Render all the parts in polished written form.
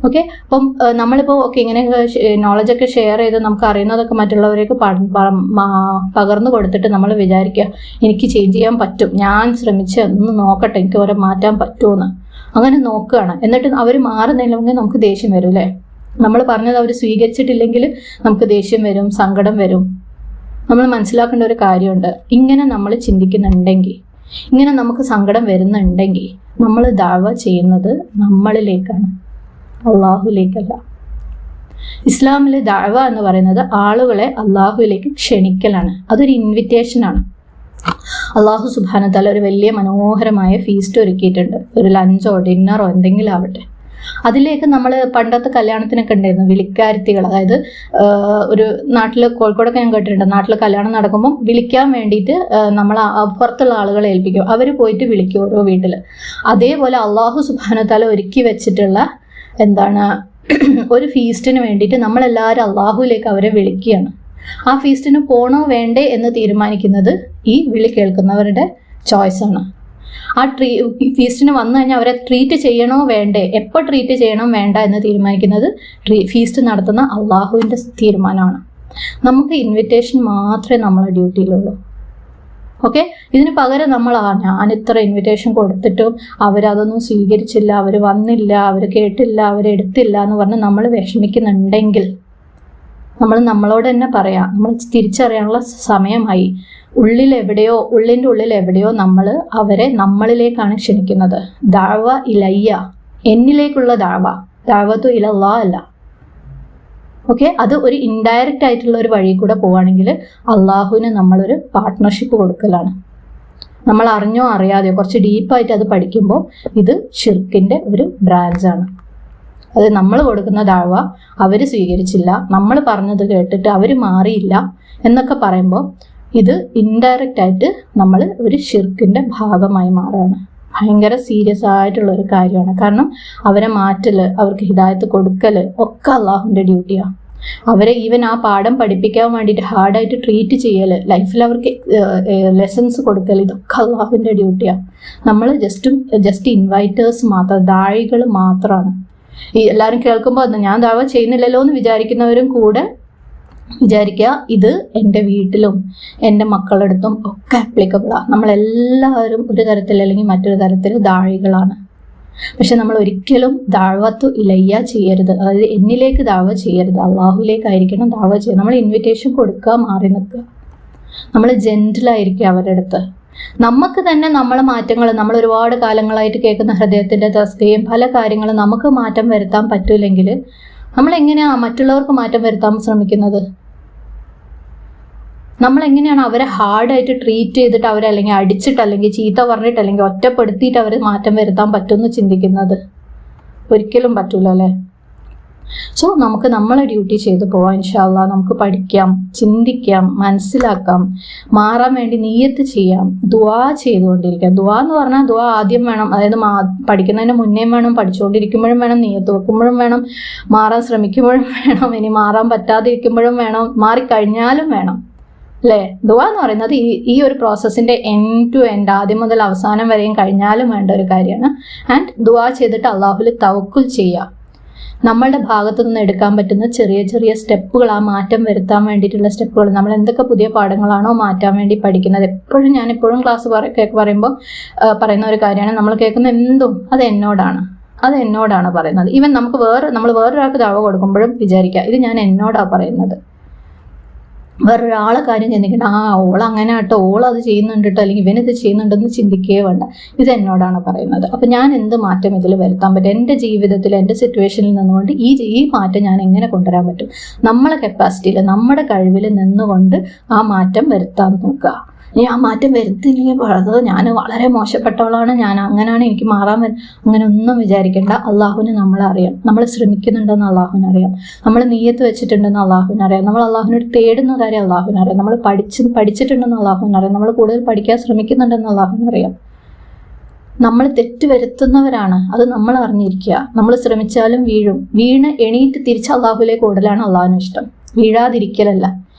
Okay. അപ്പം നമ്മളിപ്പോൾ okay ഇങ്ങനെ നോളജൊക്കെ ഷെയർ ചെയ്ത് നമുക്ക് അറിയുന്നതൊക്കെ മറ്റുള്ളവരേക്ക് പകർന്നു കൊടുത്തിട്ട് നമ്മൾ വിചാരിക്കുക എനിക്ക് ചേഞ്ച് ചെയ്യാൻ പറ്റും, ഞാൻ ശ്രമിച്ച് ഒന്ന് നോക്കട്ടെ എനിക്ക് അവരെ മാറ്റാൻ പറ്റുമെന്ന്. അങ്ങനെ നോക്കുകയാണ്. എന്നിട്ട് അവർ മാറുന്നില്ലെങ്കിൽ നമുക്ക് ദേഷ്യം വരും അല്ലേ? നമ്മൾ പറഞ്ഞത് അവർ സ്വീകരിച്ചിട്ടില്ലെങ്കിൽ നമുക്ക് ദേഷ്യം വരും, സങ്കടം വരും. നമ്മൾ മനസ്സിലാക്കേണ്ട ഒരു കാര്യമുണ്ട്, ഇങ്ങനെ നമ്മൾ ചിന്തിക്കുന്നുണ്ടെങ്കിൽ, ഇങ്ങനെ നമുക്ക് സങ്കടം വരുന്നുണ്ടെങ്കിൽ നമ്മൾ ദഅവ ചെയ്യുന്നത് നമ്മളിലേക്കാണ്, അള്ളാഹുലേക്കല്ല. ഇസ്ലാമിലെ ദഅവ എന്ന് പറയുന്നത് ആളുകളെ അള്ളാഹുവിലേക്ക് ക്ഷണിക്കലാണ്. അതൊരു ഇൻവിറ്റേഷനാണ്. അള്ളാഹു സുബ്ഹാനഹു തആല ഒരു വലിയ മനോഹരമായ ഫീസ്റ്റ് ഒരുക്കിയിട്ടുണ്ട്. ഒരു ലഞ്ചോ ഡിന്നറോ എന്തെങ്കിലും ആവട്ടെ. അതിലേക്ക് നമ്മൾ പണ്ടത്തെ കല്യാണത്തിനൊക്കെ ഉണ്ടായിരുന്നു വിളിക്കാരുത്തികൾ. അതായത് ഒരു നാട്ടിൽ, കോഴിക്കോടൊക്കെ ഞാൻ കേട്ടിട്ടുണ്ട്, നാട്ടിൽ കല്യാണം നടക്കുമ്പോൾ വിളിക്കാൻ വേണ്ടിയിട്ട് നമ്മൾ അപ്പുറത്തുള്ള ആളുകളെ ഏൽപ്പിക്കും. അവർ പോയിട്ട് വിളിക്കും ഓരോ വീട്ടിൽ. അതേപോലെ അള്ളാഹു സുബ്ഹാനഹു തആല ഒരുക്കി വെച്ചിട്ടുള്ള ഒരു ഫീസ്റ്റിന് വേണ്ടിയിട്ട് നമ്മളെല്ലാവരും അള്ളാഹുവിലേക്ക് അവരെ വിളിക്കുകയാണ്. ആ ഫീസ്റ്റിന് പോണോ വേണ്ടേ എന്ന് തീരുമാനിക്കുന്നത് ഈ വിളി കേൾക്കുന്നവരുടെ ചോയ്സാണ്. ആ ഫീസ്റ്റിന് വന്നു കഴിഞ്ഞാൽ അവരെ ട്രീറ്റ് ചെയ്യണോ വേണ്ടേ, എപ്പോൾ ട്രീറ്റ് ചെയ്യണം വേണ്ട എന്ന് തീരുമാനിക്കുന്നത് ഫീസ്റ്റ് നടത്തുന്ന അള്ളാഹുവിൻ്റെ തീരുമാനമാണ്. നമുക്ക് ഇൻവിറ്റേഷൻ മാത്രമേ നമ്മളെ ഡ്യൂട്ടിയിലുള്ളൂ. ഓക്കെ. ഇതിന് പകരം നമ്മൾ ഞാൻ ഇത്ര ഇൻവിറ്റേഷൻ കൊടുത്തിട്ടും അവരതൊന്നും സ്വീകരിച്ചില്ല, അവർ വന്നില്ല, അവർ കേട്ടില്ല, അവരെടുത്തില്ല എന്ന് പറഞ്ഞ് നമ്മൾ വിഷമിക്കുന്നുണ്ടെങ്കിൽ നമ്മൾ നമ്മളോട് തന്നെ പറയാം, നമ്മൾ തിരിച്ചറിയാനുള്ള സമയമായി. ഉള്ളിൻ്റെ ഉള്ളിൽ എവിടെയോ നമ്മൾ അവരെ നമ്മളിലേക്കാണ് ക്ഷണിക്കുന്നത്. ദഅവ ഇലയ്യ, എന്നിലേക്കുള്ള ദഅവത്തു ഇലല്ലാഹ് അല്ല. ഓക്കെ. അത് ഒരു ഇൻഡയറക്റ്റ് ആയിട്ടുള്ള ഒരു വഴി കൂടെ പോവുകയാണെങ്കിൽ അള്ളാഹുവിന് നമ്മളൊരു പാർട്ട്ണർഷിപ്പ് കൊടുക്കലാണ്. നമ്മൾ അറിഞ്ഞോ അറിയാതെയോ കുറച്ച് ഡീപ്പായിട്ട് അത് പഠിക്കുമ്പോൾ ഇത് ഷിർക്കിൻ്റെ ഒരു ബ്രാഞ്ചാണ്. അത് നമ്മൾ കൊടുക്കുന്ന ദഅവ അവർ സ്വീകരിച്ചില്ല, നമ്മൾ പറഞ്ഞത് കേട്ടിട്ട് അവർ മാറിയില്ല എന്നൊക്കെ പറയുമ്പോൾ ഇത് ഇൻഡയറക്റ്റ് ആയിട്ട് നമ്മൾ ഒരു ഷിർക്കിൻ്റെ ഭാഗമായി മാറുകയാണ്. ഭയങ്കര സീരിയസ് ആയിട്ടുള്ള ഒരു കാര്യമാണ്. കാരണം അവരെ മാറ്റൽ, അവർക്ക് ഹിദായത്ത് കൊടുക്കൽ ഒക്കെ അള്ളാഹുവിൻ്റെ ഡ്യൂട്ടിയാണ്. അവരെ ഈവൻ ആ പാഠം പഠിപ്പിക്കാൻ വേണ്ടിയിട്ട് ഹാർഡായിട്ട് ട്രീറ്റ് ചെയ്യൽ, ലൈഫിൽ അവർക്ക് ലെസൺസ് കൊടുക്കൽ, ഇതൊക്കെ അള്ളാഹുവിൻ്റെ ഡ്യൂട്ടിയാണ്. നമ്മൾ ജസ്റ്റ് ഇൻവൈറ്റേഴ്സ് മാത്രം, ദാഴികൾ മാത്രമാണ്. ഈ എല്ലാവരും കേൾക്കുമ്പോൾ ഞാൻ ദഅവ ചെയ്യുന്നില്ലല്ലോ എന്ന് വിചാരിക്കുന്നവരും കൂടെ വിചാരിക്കുക ഇത് എൻ്റെ വീട്ടിലും എൻ്റെ മക്കളുടെ അടുത്തും ഒക്കെ ആപ്ലിക്കബിളാണ്. നമ്മളെല്ലാവരും ഒരു തരത്തിൽ അല്ലെങ്കിൽ മറ്റൊരു തരത്തിൽ ദാഴികളാണ്. പക്ഷെ നമ്മൾ ഒരിക്കലും ദഅവത്തു ഇലയ്യ ചെയ്യരുത്. അതായത് എന്നിലേക്ക് ദഅവ ചെയ്യരുത്, അള്ളാഹുലേക്കായിരിക്കണം ദഅവ ചെയ്യുക. നമ്മൾ ഇൻവിറ്റേഷൻ കൊടുക്കുക, മാറി നിൽക്കുക, നമ്മൾ ജെന്റിലായിരിക്കുക അവരുടെ അടുത്ത്. നമുക്ക് തന്നെ നമ്മളെ മാറ്റങ്ങൾ, നമ്മൾ ഒരുപാട് കാലങ്ങളായിട്ട് കേൾക്കുന്ന ഹൃദയത്തിൻ്റെ തസ്ബീഹും പല കാര്യങ്ങളും നമുക്ക് മാറ്റം വരുത്താൻ പറ്റൂലെങ്കിൽ നമ്മളെങ്ങനെയാണ് മറ്റുള്ളവർക്ക് മാറ്റം വരുത്താൻ ശ്രമിക്കുന്നത്? നമ്മളെങ്ങനെയാണ് അവരെ ഹാർഡായിട്ട് ട്രീറ്റ് ചെയ്തിട്ട് അവരെ അല്ലെങ്കിൽ അടിച്ചിട്ട് അല്ലെങ്കിൽ ചീത്ത പറഞ്ഞിട്ട് അല്ലെങ്കിൽ ഒറ്റപ്പെടുത്തിയിട്ട് അവർ മാറ്റം വരുത്താൻ പറ്റുമെന്ന് ചിന്തിക്കുന്നത്? ഒരിക്കലും പറ്റൂല അല്ലേ? സോ നമുക്ക് നമ്മളെ ഡ്യൂട്ടി ചെയ്ത് പോവാം. ഇൻഷാ അല്ലാഹ് നമുക്ക് പഠിക്കാം, ചിന്തിക്കാം, മനസ്സിലാക്കാം, മാറാൻ വേണ്ടി നിയ്യത്ത് ചെയ്യാം, ദുആ ചെയ്തുകൊണ്ടിരിക്കാം. ദുആ എന്ന് പറഞ്ഞാൽ ദുആ ആദ്യം വേണം, അതായത് പഠിക്കുന്നതിന് മുന്നേ വേണം, പഠിച്ചുകൊണ്ടിരിക്കുമ്പോഴും വേണം, നിയ്യത്ത് വെക്കുമ്പോഴും വേണം, മാറാൻ ശ്രമിക്കുമ്പോഴും വേണം, ഇനി മാറാൻ പറ്റാതിരിക്കുമ്പോഴും വേണം, മാറിക്കഴിഞ്ഞാലും വേണം അല്ലേ? ദുആ എന്ന് പറയുന്നത് ഈ ഒരു പ്രോസസ്സിന്റെ എൻഡ് ടു എൻഡ്, ആദ്യം മുതൽ അവസാനം വരെയും കഴിഞ്ഞാലും വേണ്ട ഒരു കാര്യമാണ്. ആൻഡ് ദുആ ചെയ്തിട്ട് അള്ളാഹുവിൽ തവക്കുൽ ചെയ്യുക. നമ്മളുടെ ഭാഗത്തു നിന്ന് എടുക്കാൻ പറ്റുന്ന ചെറിയ ചെറിയ സ്റ്റെപ്പുകൾ, ആ മാറ്റം വരുത്താൻ വേണ്ടിയിട്ടുള്ള സ്റ്റെപ്പുകൾ, നമ്മൾ എന്തൊക്കെ പുതിയ പാഠങ്ങളാണോ മാറ്റാൻ വേണ്ടി പഠിക്കുന്നത്. ഞാനെപ്പോഴും ക്ലാസ് പറയുമ്പോൾ പറയുന്ന ഒരു കാര്യമാണ്, നമ്മൾ കേൾക്കുന്ന എന്തും അത് എന്നോടാണ് പറയുന്നത്. ഈവൻ നമ്മൾ വേറൊരാൾക്ക് ദഅവ കൊടുക്കുമ്പോഴും വിചാരിക്കുക ഇത് ഞാൻ എന്നോടാണ് പറയുന്നത്. വേറൊരാളെ കാര്യം ചിന്തിക്കേണ്ട, ഓൾ അങ്ങനെ കേട്ടോ, ഓൾ അത് ചെയ്യുന്നുണ്ട് കേട്ടോ, അല്ലെങ്കിൽ ഇവനിത് ചെയ്യുന്നുണ്ടെന്ന് ചിന്തിക്കുകയേ വേണ്ട. ഇത് എന്നോടാണ് പറയുന്നത്. അപ്പം ഞാൻ എന്ത് മാറ്റം ഇതിൽ വരുത്താൻ പറ്റും? എൻ്റെ ജീവിതത്തിൽ, എൻ്റെ സിറ്റുവേഷനിൽ നിന്നുകൊണ്ട് ഈ മാറ്റം ഞാൻ എങ്ങനെ കൊണ്ടുവരാൻ പറ്റും? നമ്മളെ കപ്പാസിറ്റിയിൽ, നമ്മുടെ കഴിവിൽ നിന്നുകൊണ്ട് ആ മാറ്റം വരുത്താൻ നോക്കുക. ഇനി ആ മാറ്റം വരുത്തില്ലെങ്കിൽ വളരെ ഞാൻ വളരെ മോശപ്പെട്ടവളാണ്, ഞാൻ അങ്ങനെയാണ്, എനിക്ക് മാറാൻ അങ്ങനെ ഒന്നും വിചാരിക്കേണ്ട. അള്ളാഹുവിന് നമ്മളെ അറിയാം, നമ്മൾ ശ്രമിക്കുന്നുണ്ടെന്ന് അള്ളാഹുവിനറിയാം, നമ്മൾ നിയ്യത്ത് വെച്ചിട്ടുണ്ടെന്ന് അള്ളാഹുവിനറിയാം, നമ്മൾ അള്ളാഹുവിനോട് തേടുന്ന കാര്യം അള്ളാഹുവിനറിയാം, നമ്മൾ പഠിച്ചിട്ടുണ്ടെന്ന് അള്ളാഹുവിനറിയാം, നമ്മൾ കൂടുതൽ പഠിക്കാൻ ശ്രമിക്കുന്നുണ്ടെന്ന് അള്ളാഹുവിനറിയാം. നമ്മൾ തെറ്റ് വരുത്തുന്നവരാണ്, അത് നമ്മൾ അറിഞ്ഞിരിക്കുക. നമ്മൾ ശ്രമിച്ചാലും വീണ് എണീറ്റ് തിരിച്ച് അള്ളാഹുവിലേക്ക് ഓടലാണ് അള്ളാഹുവിന് ഇഷ്ടം. വീഴാതിരിക്കലല്ല.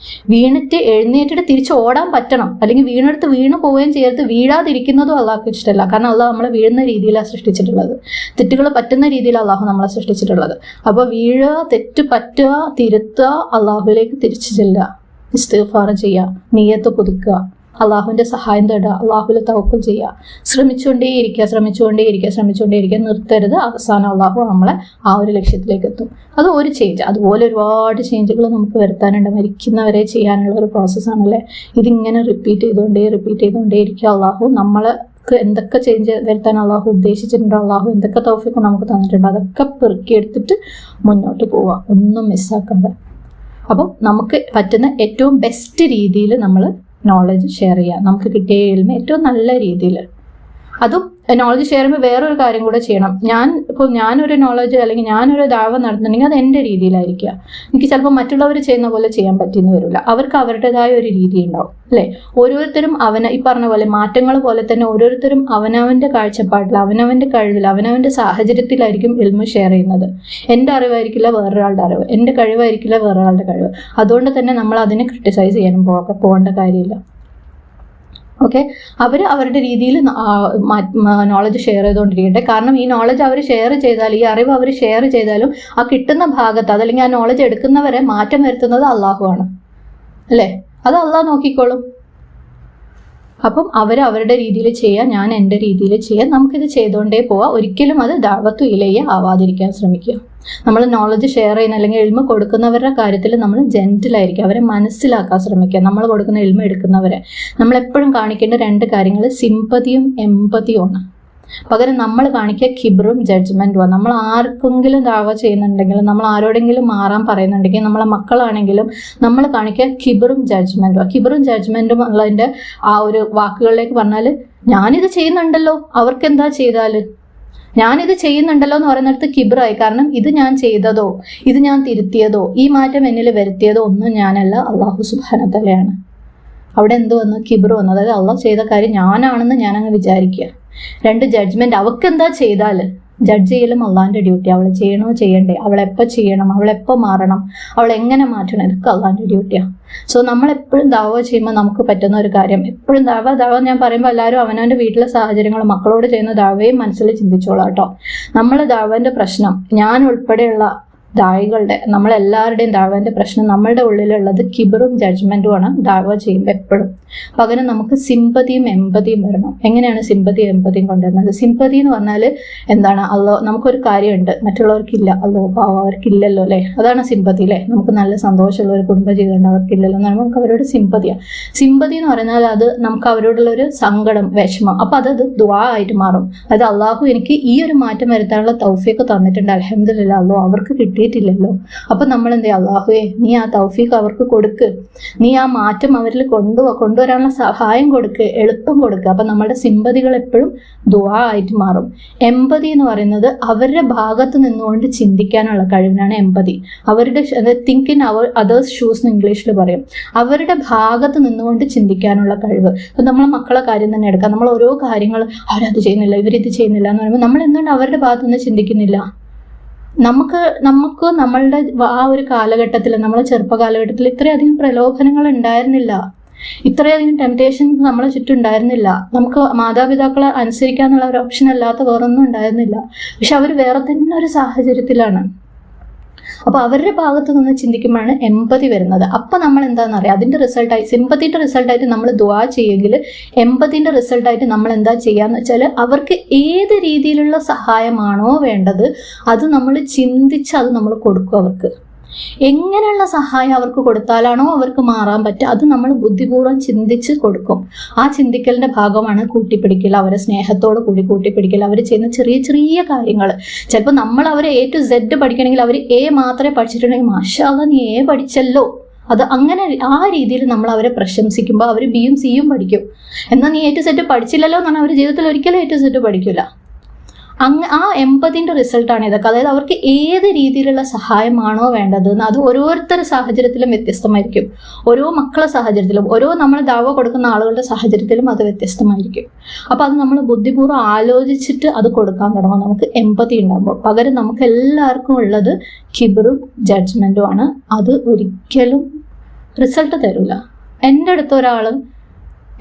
വീണിട്ട് എഴുന്നേറ്റിട്ട് തിരിച്ച് ഓടാൻ പറ്റണം, അല്ലെങ്കിൽ വീണെടുത്ത് വീണു പോവുകയും ചെയ്യരുത്. വീഴാതിരിക്കുന്നതും അള്ളാഹ്ക്ക് ഇഷ്ടമല്ല. കാരണം അള്ളാഹ് നമ്മളെ വീഴുന്ന രീതിയിലാണ് സൃഷ്ടിച്ചിട്ടുള്ളത്, തെറ്റുകൾ പറ്റുന്ന രീതിയിലാണ് അള്ളാഹു നമ്മളെ സൃഷ്ടിച്ചിട്ടുള്ളത്. അപ്പോൾ വീഴുക, തെറ്റ് പറ്റുക, തിരുത്തുക, അള്ളാഹുവിലേക്ക് തിരിച്ചു ചെല്ലുക, ഇസ്തിഗ്ഫാർ ചെയ്യുക, നിയ്യത്ത് പുതുക്കുക, അള്ളാഹുവിൻ്റെ സഹായം തേടുക, അള്ളാഹുവിൽ തവക്കുൽ ചെയ്യുക, ശ്രമിച്ചുകൊണ്ടേയിരിക്കുക, നിർത്തരുത്. അവസാനം അള്ളാഹു നമ്മളെ ആ ഒരു ലക്ഷ്യത്തിലേക്ക് എത്തും. അത് ഒരു ചേഞ്ച്. അതുപോലെ ഒരുപാട് ചേഞ്ചുകൾ നമുക്ക് വരുത്താനുണ്ട്. മരിക്കുന്നവരെ ചെയ്യാനുള്ള ഒരു പ്രോസസ്സാണല്ലേ. ഇതിങ്ങനെ റിപ്പീറ്റ് ചെയ്തുകൊണ്ടേ ഇരിക്കുക. അള്ളാഹു നമ്മളെ എന്തൊക്കെ ചേഞ്ച് വരുത്താൻ അള്ളാഹു ഉദ്ദേശിച്ചിട്ടുണ്ടോ, അള്ളാഹു എന്തൊക്കെ തൗഫീഖ് നമുക്ക് തന്നിട്ടുണ്ടോ, അതൊക്കെ പെറുക്കിയെടുത്തിട്ട് മുന്നോട്ട് പോവുക, ഒന്നും മിസ്സാക്കാതെ. അപ്പം നമുക്ക് പറ്റുന്ന ഏറ്റവും ബെസ്റ്റ് രീതിയിൽ നമ്മൾ നോളജ് ഷെയർ ചെയ്യുക, നമുക്ക് കിട്ടിയ ഇൽമ ഏറ്റവും നല്ല രീതിയിൽ. അതും നോളജ് ഷെയർ ചെയ്യുമ്പോൾ വേറൊരു കാര്യം കൂടെ ചെയ്യണം. ഞാനൊരു നോളജ് അല്ലെങ്കിൽ ഞാനൊരു ദാവ നടത്തുന്നുണ്ടെങ്കിൽ അത് എൻ്റെ രീതിയിലായിരിക്കുക. എനിക്ക് ചിലപ്പോൾ മറ്റുള്ളവർ ചെയ്യുന്ന പോലെ ചെയ്യാൻ പറ്റിയെന്ന് വരില്ല. അവർക്ക് അവരുടേതായ ഒരു രീതി ഉണ്ടാവും അല്ലേ. ഓരോരുത്തരും ഈ പറഞ്ഞ പോലെ മാറ്റങ്ങൾ പോലെ തന്നെ ഓരോരുത്തരും അവനവൻ്റെ കാഴ്ചപ്പാടിൽ, അവനവൻ്റെ കഴിവിൽ, അവനവൻ്റെ സാഹചര്യത്തിലായിരിക്കും ഇൽമ ഷെയർ ചെയ്യുന്നത്. എൻ്റെ അറിവായിരിക്കില്ല വേറൊരാളുടെ അറിവ്, എൻ്റെ കഴിവായിരിക്കില്ല വേറൊരാളുടെ കഴിവ്. അതുകൊണ്ട് തന്നെ നമ്മൾ അതിനെ ക്രിട്ടിസൈസ് ചെയ്യാനും പോകേണ്ട കാര്യമില്ല. ഓക്കെ, അവരുടെ രീതിയിൽ നോളജ് ഷെയർ ചെയ്തുകൊണ്ടിരിക്കട്ടെ. കാരണം ഈ നോളജ് അവർ ഷെയർ ചെയ്താൽ, ഈ അറിവ് അവർ ഷെയർ ചെയ്താലും ആ കിട്ടുന്ന ഭാഗത്ത് അതല്ലെങ്കിൽ ആ നോളജ് എടുക്കുന്നവരെ മാറ്റം വരുത്തുന്നത് അള്ളാഹു ആണ് അല്ലേ. അത് അള്ളാഹ് നോക്കിക്കോളും. അപ്പം അവരുടെ രീതിയിൽ ചെയ്യുക, ഞാൻ എൻ്റെ രീതിയിൽ ചെയ്യാം. നമുക്കിത് ചെയ്തുകൊണ്ടേ പോവാം. ഒരിക്കലും അത് ദഅവത്തു ഇലയ്യ ആവാതിരിക്കാൻ ശ്രമിക്കുക. നമ്മൾ നോളജ് ഷെയർ ചെയ്യുന്ന അല്ലെങ്കിൽ ഇൽമ കൊടുക്കുന്നവരുടെ കാര്യത്തിൽ നമ്മൾ ജെന്റിലായിരിക്കും, അവരെ മനസ്സിലാക്കാൻ ശ്രമിക്കുക. നമ്മൾ കൊടുക്കുന്ന ഇൽമ എടുക്കുന്നവരെ നമ്മളെപ്പോഴും കാണിക്കേണ്ട രണ്ട് കാര്യങ്ങൾ സിമ്പതിയും എമ്പതിയും ആണ്. പകരം നമ്മൾ കാണിക്കുക കിബ്റും ജഡ്ജ്മെന്റുമാണ്. നമ്മൾ ആർക്കെങ്കിലും ദഅവ ചെയ്യുന്നുണ്ടെങ്കിൽ, നമ്മൾ ആരോടെങ്കിലും മാറാൻ പറയുന്നുണ്ടെങ്കിൽ, നമ്മളെ മക്കളാണെങ്കിലും നമ്മൾ കാണിക്കുക കിബ്റും ജഡ്ജ്മെന്റും. കിബ്റും ജഡ്ജ്മെന്റും ഉള്ളതിൻ്റെ ആ ഒരു വാക്കുകളിലേക്ക് പറഞ്ഞാൽ, ഞാനിത് ചെയ്യുന്നുണ്ടല്ലോ, അവർക്കെന്താ ചെയ്താല്, ഞാനിത് ചെയ്യുന്നുണ്ടല്ലോ എന്ന് പറയുന്നിടത്ത് കിബ്റായി. കാരണം ഇത് ഞാൻ ചെയ്തതോ, ഇത് ഞാൻ തിരുത്തിയതോ, ഈ മാറ്റം എന്നിൽ വരുത്തിയതോ ഒന്നും ഞാനല്ല, അള്ളാഹു സുബ്ഹാനഹു വ തആലയാണ്. അവിടെ എന്ത് വന്നു? കിബ്ർ വന്നു. അതായത് അള്ളാഹ് ചെയ്ത കാര്യം ഞാനാണെന്ന് ഞാനങ്ങ് വിചാരിക്കുക. രണ്ട് ജഡ്ജ്മെന്റ്, അവക്കെന്താ ചെയ്താല് ജഡ്ജ് ചെയ്യലും അള്ളാഹിന്റെ ഡ്യൂട്ടി. അവൾ ചെയ്യണോ ചെയ്യണ്ടേ, അവളെപ്പോൾ ചെയ്യണം, അവളെപ്പോൾ മാറണം, അവൾ എങ്ങനെ മാറ്റണം, ഇതൊക്കെ അള്ളാഹിന്റെ ഡ്യൂട്ടിയാണ്. സോ നമ്മളെപ്പോഴും ദഅവ ചെയ്യുമ്പോൾ നമുക്ക് പറ്റുന്ന ഒരു കാര്യം, എപ്പോഴും ദഅവ ഞാൻ പറയുമ്പോൾ എല്ലാവരും അവനവൻ്റെ വീട്ടിലെ സാഹചര്യങ്ങൾ മക്കളോട് ചെയ്യുന്ന ദഅവയും മനസ്സിൽ ചിന്തിച്ചോളാം കേട്ടോ. നമ്മളെ ദഅവന്റെ പ്രശ്നം, ഞാൻ ഉൾപ്പെടെയുള്ള ദായികളുടെ, നമ്മളെല്ലാവരുടെയും ദഅവന്റെ പ്രശ്നം നമ്മളുടെ ഉള്ളിലുള്ളത് കിബറും ജഡ്ജ്മെന്റുമാണ്. ദഅവ ചെയ്യുമ്പോൾ എപ്പോഴും പകരം നമുക്ക് സിമ്പതിയും എമ്പതിയും വരണം. എങ്ങനെയാണ് സിമ്പതിയും എമ്പതിയും കൊണ്ടുവരുന്നത്? സിമ്പതി എന്ന് പറഞ്ഞാൽ എന്താണ്? നമുക്കൊരു കാര്യമുണ്ട്, മറ്റുള്ളവർക്കില്ല, അവർക്കില്ലല്ലോ അല്ലേ, അതാണ് സിമ്പതി അല്ലേ. നമുക്ക് നല്ല സന്തോഷമുള്ള ഒരു കുടുംബജീവിതം ഉണ്ട്, അവർക്കില്ലല്ലോ എന്നാണ് നമുക്ക് അവരോട് സിമ്പതിയാണ്. സിമ്പതി എന്ന് പറഞ്ഞാൽ അത് നമുക്ക് അവരോടുള്ള ഒരു സങ്കടം, വിഷമം, അപ്പൊ അത് ദുആ ആയിട്ട് മാറും. അതായത് അള്ളാഹു എനിക്ക് ഈ ഒരു മാറ്റം വരുത്താനുള്ള തൗഫീഖ് തന്നിട്ടുണ്ട്, അൽഹംദുലില്ലാ, അല്ലാഹു അവർക്ക് കിട്ടിയിട്ടില്ലല്ലോ. അപ്പൊ നമ്മൾ എന്ത് ചെയ്യും? അള്ളാഹുവേ നീ ആ തൗഫീഖ് അവർക്ക് കൊടുക്ക്, നീ ആ മാറ്റം അവരിൽ കൊണ്ടുവരാനുള്ള സഹായം കൊടുക്ക്, എളുപ്പം കൊടുക്കുക. അപ്പൊ നമ്മുടെ സിമ്പതികൾ എപ്പോഴും ദുആ ആയിട്ട് മാറും. എമ്പതി എന്ന് പറയുന്നത് അവരുടെ ഭാഗത്ത് നിന്നുകൊണ്ട് ചിന്തിക്കാനുള്ള കഴിവിനാണ് എമ്പതി. അവരുടെ തിങ്ക് ഇൻ അതേഴ്സ് ഷൂസ് എന്ന് ഇംഗ്ലീഷിൽ പറയും. അവരുടെ ഭാഗത്ത് നിന്നുകൊണ്ട് ചിന്തിക്കാനുള്ള കഴിവ്. ഇപ്പൊ നമ്മളെ മക്കളെ കാര്യം തന്നെ എടുക്കാം. നമ്മൾ ഓരോ കാര്യങ്ങൾ അവരത് ചെയ്യുന്നില്ല, ഇവരിത് ചെയ്യുന്നില്ല എന്ന് പറയുമ്പോൾ നമ്മൾ എന്തുകൊണ്ട് അവരുടെ ഭാഗത്ത് നിന്ന് ചിന്തിക്കുന്നില്ല? നമുക്ക് നമ്മളുടെ ആ ഒരു കാലഘട്ടത്തിൽ, നമ്മളെ ചെറുപ്പ കാലഘട്ടത്തിൽ ഇത്രയധികം പ്രലോഭനങ്ങൾ ഉണ്ടായിരുന്നില്ല, ഇത്രയധികം ടെംപ്റ്റേഷൻസ് നമ്മളെ ചുറ്റും ഉണ്ടായിരുന്നില്ല. നമുക്ക് മാതാപിതാക്കളെ അനുസരിക്കാന്നുള്ള ഒരു ഓപ്ഷൻ അല്ലാത്ത വേറൊന്നും ഉണ്ടായിരുന്നില്ല. പക്ഷെ അവർ വേറെ തന്നെ ഒരു സാഹചര്യത്തിലാണ്. അപ്പൊ അവരുടെ ഭാഗത്ത് നിന്ന് ചിന്തിക്കുമ്പോഴാണ് എമ്പതി വരുന്നത്. അപ്പൊ നമ്മൾ എന്താണെന്നറിയാം, അതിന്റെ റിസൾട്ടായി, സിമ്പതിയുടെ റിസൾട്ടായിട്ട് നമ്മൾ ദുആ ചെയ്യുമെങ്കിൽ എമ്പതിന്റെ റിസൾട്ടായിട്ട് നമ്മൾ എന്താ ചെയ്യാന്ന് വെച്ചാൽ, അവർക്ക് ഏത് രീതിയിലുള്ള സഹായമാണോ വേണ്ടത് അത് നമ്മൾ ചിന്തിച്ച് അത് നമ്മൾ കൊടുക്കും. അവർക്ക് എങ്ങനെയുള്ള സഹായം അവർക്ക് കൊടുത്താലാണോ അവർക്ക് മാറാൻ പറ്റുക, അത് നമ്മൾ ബുദ്ധിപൂർവ്വം ചിന്തിച്ച് കൊടുക്കും. ആ ചിന്തിക്കലിന്റെ ഭാഗമാണ് കൂട്ടിപ്പിടിക്കൽ, അവരെ സ്നേഹത്തോട് കൂടി കൂട്ടിപ്പിടിക്കൽ, അവർ ചെയ്യുന്ന ചെറിയ ചെറിയ കാര്യങ്ങൾ. ചിലപ്പോൾ നമ്മൾ അവരെ A to Z പഠിക്കണമെങ്കിൽ അവർ A മാത്രമേ പഠിച്ചിട്ടുണ്ടെങ്കിൽ മാഷാ അല്ലാ നീ A പഠിച്ചല്ലോ, അത് അങ്ങനെ ആ രീതിയിൽ നമ്മൾ അവരെ പ്രശംസിക്കുമ്പോൾ അവർ Bയും Cയും പഠിക്കും. എന്നാൽ നീ A to Z പഠിച്ചില്ലല്ലോ എന്നാണ് അവർ ജീവിതത്തിൽ ഒരിക്കലും A to Z പഠിക്കില്ല. ആ എമ്പതിൻ്റെ റിസൾട്ടാണ് ഇതൊക്കെ. അതായത് അവർക്ക് ഏത് രീതിയിലുള്ള സഹായമാണോ വേണ്ടത് അത് ഓരോരുത്തരുടെ സാഹചര്യത്തിലും വ്യത്യസ്തമായിരിക്കും. ഓരോ മക്കളുടെ സാഹചര്യത്തിലും, ഓരോ നമ്മൾ ദഅവ കൊടുക്കുന്ന ആളുകളുടെ സാഹചര്യത്തിലും അത് വ്യത്യസ്തമായിരിക്കും. അപ്പോൾ അത് നമ്മൾ ബുദ്ധിപൂർവ്വം ആലോചിച്ചിട്ട് അത് കൊടുക്കാൻ തുടങ്ങും. നമുക്ക് എമ്പതി ഉണ്ടാകുമ്പോൾ. പകരം നമുക്ക് എല്ലാവർക്കും ഉള്ളത് കിബറും ജഡ്ജ്മെൻറ്റും ആണ്. അത് ഒരിക്കലും റിസൾട്ട് തരില്ല. എൻ്റെ അടുത്ത് ഒരാൾ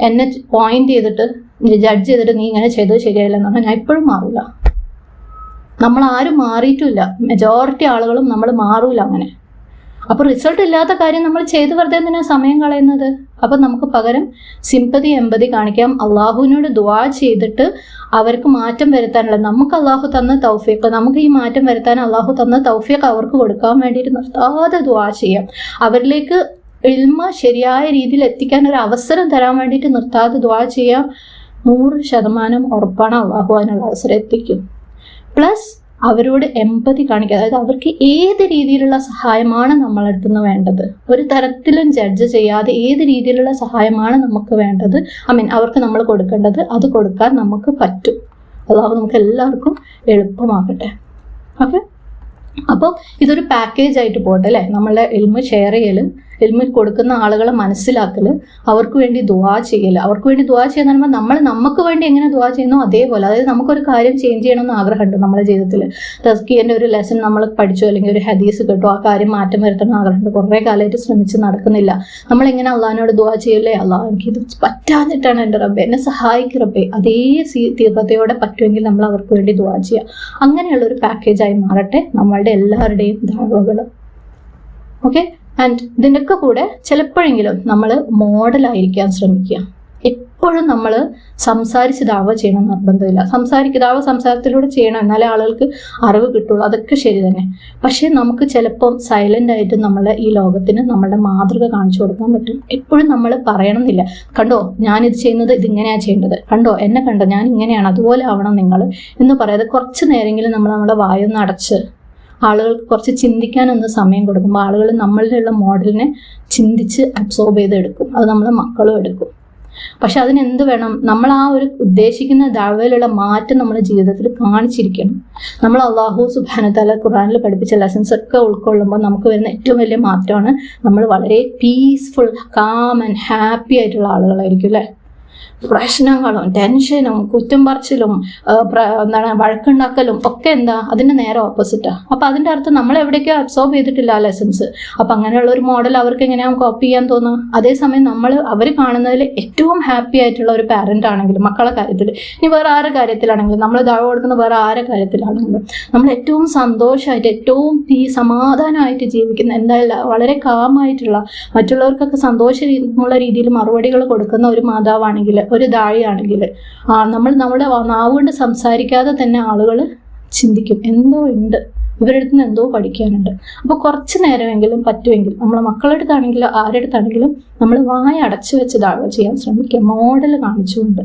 എന്നെ പോയിന്റ് ചെയ്തിട്ട് ജഡ്ജ് ചെയ്തിട്ട് നീ ഇങ്ങനെ ചെയ്തത് ശരിയായില്ലെന്ന് പറഞ്ഞാൽ ഞാൻ ഇപ്പോഴും മാറില്ല. നമ്മൾ ആരും മാറിയിട്ടില്ല. മെജോറിറ്റി ആളുകളും നമ്മൾ മാറൂല അങ്ങനെ. അപ്പോൾ റിസൾട്ട് ഇല്ലാത്ത കാര്യം നമ്മൾ ചെയ്ത് വെറുതെ എന്തിനാ സമയം കളയുന്നത്? അപ്പം നമുക്ക് പകരം സിമ്പതി എമ്പതി കാണിക്കാം. അള്ളാഹുവിനോട് ദുആ ചെയ്തിട്ട് അവർക്ക് മാറ്റം വരുത്താനുള്ള, നമുക്ക് അള്ളാഹു തന്ന തൗഫീഖ്, നമുക്ക് ഈ മാറ്റം വരുത്താൻ അള്ളാഹു തന്ന തൗഫീഖ് അവർക്ക് കൊടുക്കാൻ വേണ്ടിയിട്ട് നിർത്താതെ ദുആ ചെയ്യാം. അവരിലേക്ക് ഇൽമ ശരിയായ രീതിയിൽ എത്തിക്കാൻ ഒരു അവസരം തരാൻ വേണ്ടിയിട്ട് നിർത്താതെ ദുആ ചെയ്യാം. 100% ഉറപ്പാണ് അള്ളാഹു അതിനുള്ള അവസരം എത്തിക്കും. പ്ലസ് അവരോട് എമ്പതി കാണിക്കുക. അതായത് അവർക്ക് ഏത് രീതിയിലുള്ള സഹായമാണ് നമ്മളടുത്തുനിന്ന് വേണ്ടത്, ഒരു തരത്തിലും ജഡ്ജ് ചെയ്യാതെ ഏത് രീതിയിലുള്ള സഹായമാണ് നമുക്ക് വേണ്ടത്, അവർക്ക് നമ്മൾ കൊടുക്കേണ്ടത്, അത് കൊടുക്കാൻ നമുക്ക് പറ്റും. അള്ളാഹു നമുക്ക് എല്ലാവർക്കും എളുപ്പമാക്കട്ടെ. ഓക്കെ, അപ്പോൾ ഇതൊരു പാക്കേജ് ആയിട്ട് പോട്ടെ അല്ലേ. നമ്മളെ ഇൽമ ഷെയർ ചെയ്യൽ, ഇൽമ കൊടുക്കുന്ന ആളുകളെ മനസ്സിലാക്കൽ, അവർക്ക് വേണ്ടി ദുആ ചെയ്യൽ. അവർക്ക് വേണ്ടി ദുആ ചെയ്യുന്ന പറയുമ്പോൾ നമ്മൾ നമുക്ക് വേണ്ടി എങ്ങനെ ദുആ ചെയ്യുന്നോ അതേപോലെ. അതായത് നമുക്കൊരു കാര്യം ചേഞ്ച് ചെയ്യണമെന്ന് ആഗ്രഹമുണ്ട് നമ്മുടെ ജീവിതത്തിൽ. തസ്കിയൻ്റെ ഒരു ലെസൺ നമ്മൾ പഠിച്ചു, അല്ലെങ്കിൽ ഒരു ഹദീസ് കേട്ടോ, ആ കാര്യം മാറ്റം വരുത്തണം ആഗ്രഹമുണ്ട്. കുറേ കാലമായിട്ട് ശ്രമിച്ച് നടക്കുന്നില്ല. നമ്മളെങ്ങനെ അള്ളാഹിനോട് ദുആ ചെയ്യല്ലേ, അള്ളാഹ് എനിക്കിത് പറ്റാഞ്ഞിട്ടാണ് എൻ്റെ റബ്ബേ, എന്നെ സഹായിക്കും റബ്ബേ. അതേ തീവ്രതയോടെ പറ്റുമെങ്കിൽ നമ്മൾ അവർക്ക് വേണ്ടി ദുആ ചെയ്യുക. അങ്ങനെയുള്ളൊരു പാക്കേജായി മാറട്ടെ നമ്മളുടെ എല്ലാവരുടെയും ദഅവകൾ. ഓക്കെ, ആൻഡ് ഇതിൻ്റെയൊക്കെ കൂടെ ചിലപ്പോഴെങ്കിലും നമ്മൾ മോഡലായിരിക്കാൻ ശ്രമിക്കുക. എപ്പോഴും നമ്മൾ സംസാരിച്ച് ദഅവ ചെയ്യണം നിർബന്ധമില്ല. ദഅവ സംസാരത്തിലൂടെ ചെയ്യണം, എന്നാലേ ആളുകൾക്ക് അറിവ് കിട്ടുള്ളൂ. അതൊക്കെ ശരി തന്നെ. പക്ഷേ നമുക്ക് ചിലപ്പം സൈലൻ്റ് ആയിട്ട് നമ്മളെ ഈ ലോകത്തിന് നമ്മളുടെ മാതൃക കാണിച്ചു കൊടുക്കാൻ പറ്റും. എപ്പോഴും നമ്മൾ പറയണമെന്നില്ല, കണ്ടോ ഞാനിത് ചെയ്യുന്നത് ഇതിങ്ങനെയാണ് ചെയ്യേണ്ടത്, കണ്ടോ എന്നെ കണ്ടോ ഞാൻ ഇങ്ങനെയാണ്, അതുപോലെ ആവണം നിങ്ങൾ എന്ന് പറയാതെ കുറച്ച് നേരമെങ്കിലും നമ്മൾ നമ്മുടെ വായൊന്ന് അടച്ച് ആളുകൾക്ക് കുറച്ച് ചിന്തിക്കാനൊന്ന് സമയം കൊടുക്കുമ്പോൾ ആളുകൾ നമ്മളിലുള്ള മോഡലിനെ ചിന്തിച്ച് അബ്സോർബ് ചെയ്തെടുക്കും. അത് നമ്മളെ മക്കളും എടുക്കും. പക്ഷെ അതിനെന്ത് വേണം? നമ്മൾ ആ ഒരു ഉദ്ദേശിക്കുന്ന ദഅവയിലുള്ള മാറ്റം നമ്മുടെ ജീവിതത്തിൽ കാണിച്ചിരിക്കണം. നമ്മൾ അല്ലാഹു സുബ്ഹാനഹു വ തആല ഖുർആനിൽ പഠിപ്പിച്ച ലെസൺസ് ഒക്കെ ഉൾക്കൊള്ളുമ്പോൾ നമുക്ക് വരുന്ന ഏറ്റവും വലിയ മാറ്റമാണ് നമ്മൾ വളരെ പീസ്ഫുൾ, കാം ആൻഡ് ഹാപ്പി ആയിട്ടുള്ള ആളുകളായിരിക്കും അല്ലേ. പ്രശ്നങ്ങളും ടെൻഷനും കുറ്റം പറച്ചിലും വഴക്കുണ്ടാക്കലും ഒക്കെ അതിൻ്റെ നേരെ ഓപ്പോസിറ്റാണ്. അപ്പം അതിൻ്റെ അർത്ഥം നമ്മൾ എവിടേക്കോ അബ്സോർബ് ചെയ്തിട്ടില്ല ആ ലെസൺസ്. അപ്പം അങ്ങനെയുള്ള ഒരു മോഡൽ അവർക്ക് എങ്ങനെയാണ് കോപ്പി ചെയ്യാൻ തോന്നുക? അതേസമയം അവർ കാണുന്നതിൽ ഏറ്റവും ഹാപ്പി ആയിട്ടുള്ള ഒരു പാരൻ്റ് ആണെങ്കിലും, മക്കളെ കാര്യത്തിൽ, ഇനി വേറെ ആരുടെ കാര്യത്തിലാണെങ്കിലും, നമ്മൾ ദഅവ കൊടുക്കുന്ന വേറെ ആരുടെ കാര്യത്തിലാണെങ്കിലും, നമ്മൾ ഏറ്റവും സന്തോഷമായിട്ട് ഏറ്റവും സമാധാനമായിട്ട് ജീവിക്കുന്ന, എന്തായാലും വളരെ കാമായിട്ടുള്ള, മറ്റുള്ളവർക്കൊക്കെ സന്തോഷമുള്ള രീതിയിൽ മറുപടികൾ കൊടുക്കുന്ന ഒരു മാതാവാണെങ്കിൽ, ഒരു ദാഴിയാണെങ്കിൽ, നമ്മൾ നമ്മുടെ നാവുകൊണ്ട് സംസാരിക്കാതെ തന്നെ ആളുകൾ ചിന്തിക്കും എന്തോ ഉണ്ട്, ഇവരുടെ അടുത്ത് നിന്ന് എന്തോ പഠിക്കാനുണ്ട്. അപ്പോൾ കുറച്ച് നേരമെങ്കിലും പറ്റുമെങ്കിൽ നമ്മളെ മക്കളുടെ അടുത്താണെങ്കിലും ആരുടെ അടുത്താണെങ്കിലും നമ്മൾ വായ അടച്ചു വെച്ച് ദഅവ ചെയ്യാൻ ശ്രമിക്കുക, മോഡൽ കാണിച്ചുകൊണ്ട്.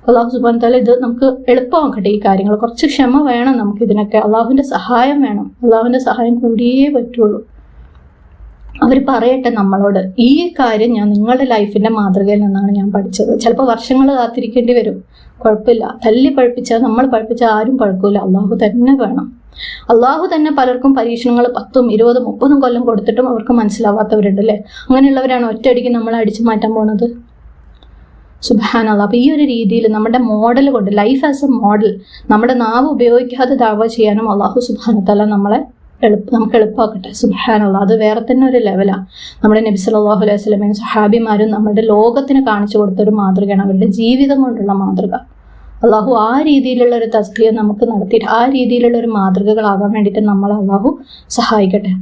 അല്ലാഹു സുബ്ഹാനഹു വ തആല ഇത് നമുക്ക് എളുപ്പമാക്കട്ടെ. ഈ കാര്യങ്ങൾ കുറച്ച് ക്ഷമ വേണം നമുക്ക് ഇതിനൊക്കെ. അള്ളാഹുവിൻ്റെ സഹായം വേണം. അള്ളാഹുവിൻ്റെ സഹായം കൂടിയേ പറ്റുള്ളൂ. അവർ പറയട്ടെ നമ്മളോട്, ഈ കാര്യം ഞാൻ നിങ്ങളുടെ ലൈഫിൻ്റെ മാതൃകയിൽ നിന്നാണ് ഞാൻ പഠിച്ചത്. ചിലപ്പോൾ വർഷങ്ങൾ കാത്തിരിക്കേണ്ടി വരും, കുഴപ്പമില്ല. തല്ലി പഴിപ്പിച്ചാൽ, നമ്മൾ പഴിപ്പിച്ചാൽ ആരും പഴക്കൂല. അള്ളാഹു തന്നെ വേണം. അള്ളാഹു തന്നെ പലർക്കും പരീക്ഷണങ്ങൾ 10, 20, 30 കൊല്ലം കൊടുത്തിട്ടും അവർക്ക് മനസ്സിലാവാത്തവരുണ്ടല്ലേ. അങ്ങനെയുള്ളവരാണ് ഒറ്റയടിക്ക് നമ്മളെ അടിച്ചു മാറ്റാൻ പോണത്. സുബ്ഹാനല്ലാഹ്. അപ്പോൾ ഈ ഒരു രീതിയിൽ നമ്മുടെ മോഡൽ കൊണ്ട്, ലൈഫ് ആസ് എ മോഡൽ, നമ്മുടെ നാവ് ഉപയോഗിക്കാതെ ദഅവ ചെയ്യാനും അല്ലാഹു സുബ്ഹാനഹു വ തആല നമുക്ക് എളുപ്പമാക്കട്ടെ. സുബ്ഹാനല്ലാഹ്. അത് വേറെ തന്നെ ഒരു ലെവലാണ്. നമ്മുടെ നബി സല്ലല്ലാഹു അലൈഹി വസല്ലമയും സഹാബിമാരും നമ്മുടെ ലോകത്തിന് കാണിച്ചു കൊടുത്തൊരു മാതൃകയാണ്, അവരുടെ ജീവിതം കൊണ്ടുള്ള മാതൃക. അള്ളാഹു ആ രീതിയിലുള്ള ഒരു തസ്കിയ നമുക്ക് നടത്തിയിട്ട് ആ രീതിയിലുള്ള ഒരു മാതൃകകളാകാൻ വേണ്ടിയിട്ട് നമ്മളെ അള്ളാഹു സഹായിക്കട്ടെ.